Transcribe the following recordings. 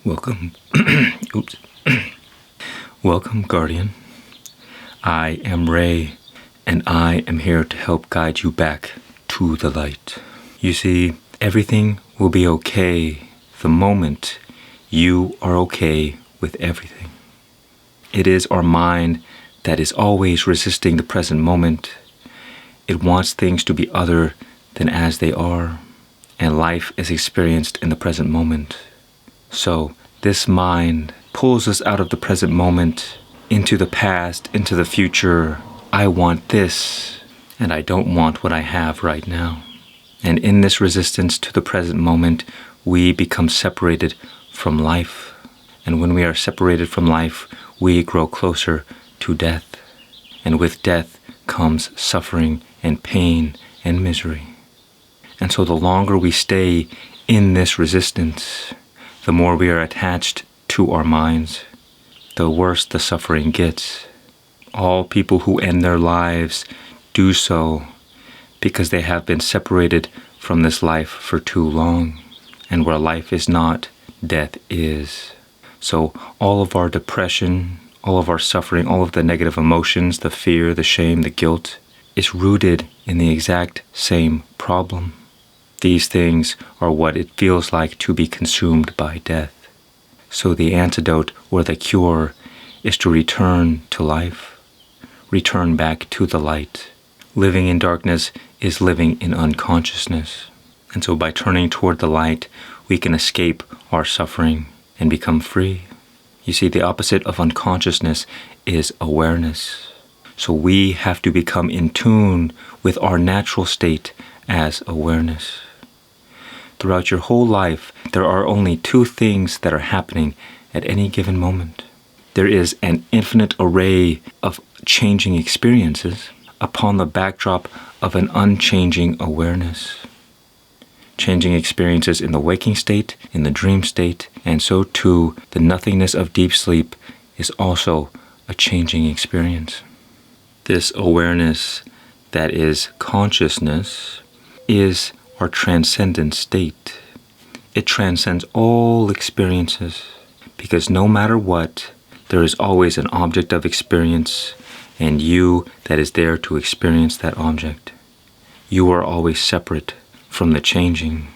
Welcome. Oops. Welcome, Guardian. I am Ray, and I am here to help guide you back to the light. You see, everything will be okay the moment you are okay with everything. It is our mind that is always resisting the present moment. It wants things to be other than as they are, and life is experienced in the present moment. So this mind pulls us out of the present moment, into the past, into the future. I want this, and I don't want what I have right now. And in this resistance to the present moment, we become separated from life. And when we are separated from life, we grow closer to death. And with death comes suffering and pain and misery. And so the longer we stay in this resistance, the more we are attached to our minds, the worse the suffering gets. All people who end their lives do so because they have been separated from this life for too long. And where life is not, death is. So all of our depression, all of our suffering, all of the negative emotions, the fear, the shame, the guilt, is rooted in the exact same problem. These things are what it feels like to be consumed by death. So the antidote or the cure is to return to life, return back to the light. Living in darkness is living in unconsciousness. And so by turning toward the light, we can escape our suffering and become free. You see, the opposite of unconsciousness is awareness. So we have to become in tune with our natural state as awareness. Throughout your whole life, there are only two things that are happening at any given moment. There is an infinite array of changing experiences upon the backdrop of an unchanging awareness. Changing experiences in the waking state, in the dream state, and so too the nothingness of deep sleep is also a changing experience. This awareness that is consciousness is our transcendent state. It transcends all experiences because no matter what, there is always an object of experience and you that is there to experience that object. You are always separate from the changing.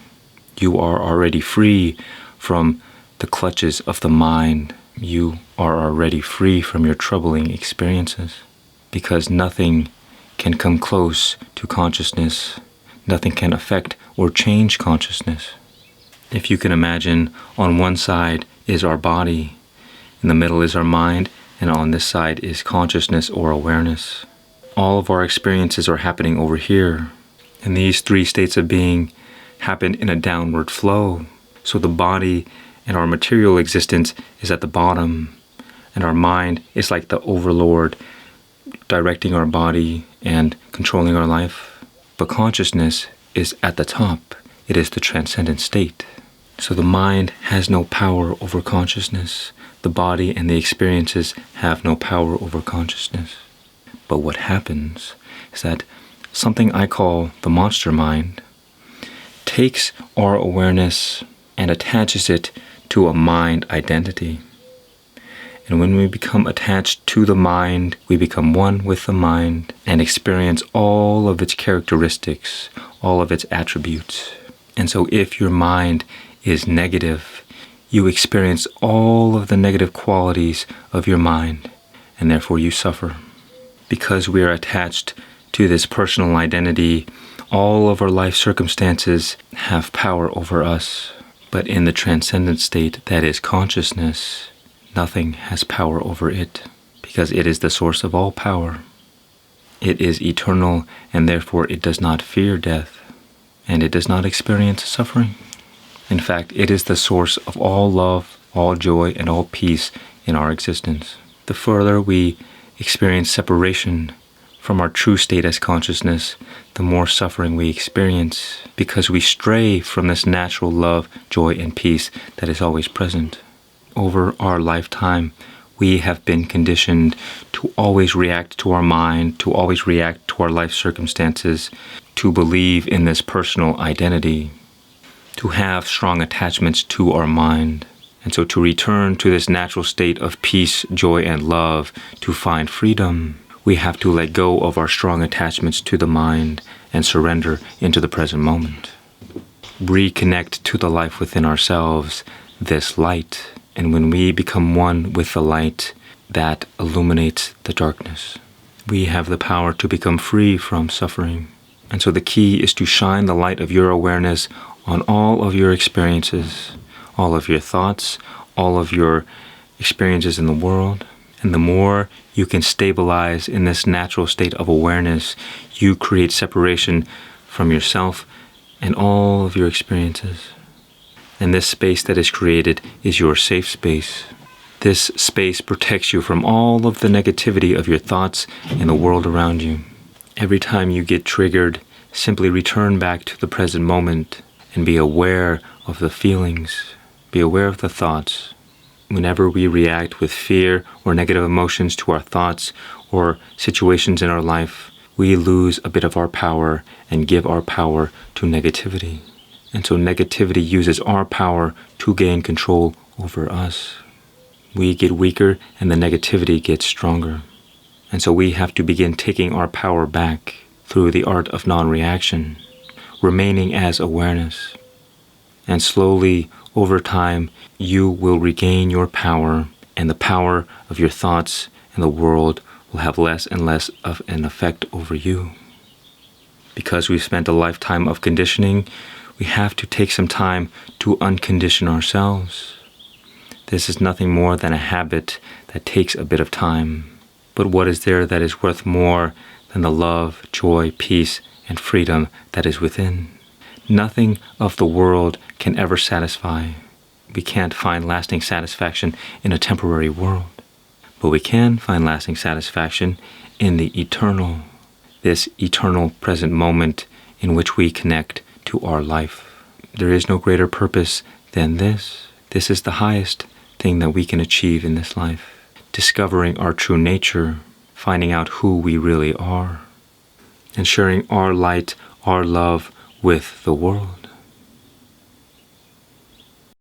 You are already free from the clutches of the mind. You are already free from your troubling experiences because nothing can come close to consciousness. Nothing can affect or change consciousness. If you can imagine, on one side is our body, in the middle is our mind, and on this side is consciousness or awareness. All of our experiences are happening over here, and these three states of being happen in a downward flow. So the body and our material existence is at the bottom, and our mind is like the overlord directing our body and controlling our life. But consciousness is at the top. It is the transcendent state. So the mind has no power over consciousness. The body and the experiences have no power over consciousness. But what happens is that something I call the monster mind takes our awareness and attaches it to a mind identity. And when we become attached to the mind, we become one with the mind and experience all of its characteristics, all of its attributes. And so if your mind is negative, you experience all of the negative qualities of your mind, and therefore you suffer. Because we are attached to this personal identity, all of our life circumstances have power over us. But in the transcendent state that is consciousness, nothing has power over it, because it is the source of all power. It is eternal, and therefore it does not fear death, and it does not experience suffering. In fact, it is the source of all love, all joy, and all peace in our existence. The further we experience separation from our true state as consciousness, the more suffering we experience, because we stray from this natural love, joy, and peace that is always present. Over our lifetime, we have been conditioned to always react to our mind, to always react to our life circumstances, to believe in this personal identity, to have strong attachments to our mind. And so to return to this natural state of peace, joy, and love, to find freedom, we have to let go of our strong attachments to the mind and surrender into the present moment. Reconnect to the life within ourselves, this light. And when we become one with the light, that illuminates the darkness. We have the power to become free from suffering. And so the key is to shine the light of your awareness on all of your experiences, all of your thoughts, all of your experiences in the world. And the more you can stabilize in this natural state of awareness, you create separation from yourself and all of your experiences. And this space that is created is your safe space. This space protects you from all of the negativity of your thoughts and the world around you. Every time you get triggered, simply return back to the present moment and be aware of the feelings, be aware of the thoughts. Whenever we react with fear or negative emotions to our thoughts or situations in our life, we lose a bit of our power and give our power to negativity. And so negativity uses our power to gain control over us. We get weaker and the negativity gets stronger. And so we have to begin taking our power back through the art of non-reaction, remaining as awareness. And slowly, over time, you will regain your power, and the power of your thoughts and the world will have less and less of an effect over you. Because we've spent a lifetime of conditioning, we have to take some time to uncondition ourselves. This is nothing more than a habit that takes a bit of time. But what is there that is worth more than the love, joy, peace, and freedom that is within? Nothing of the world can ever satisfy. We can't find lasting satisfaction in a temporary world. But we can find lasting satisfaction in the eternal, this eternal present moment in which we connect to our life. There is no greater purpose than this. This is the highest thing that we can achieve in this life. Discovering our true nature, finding out who we really are, and sharing our light, our love with the world.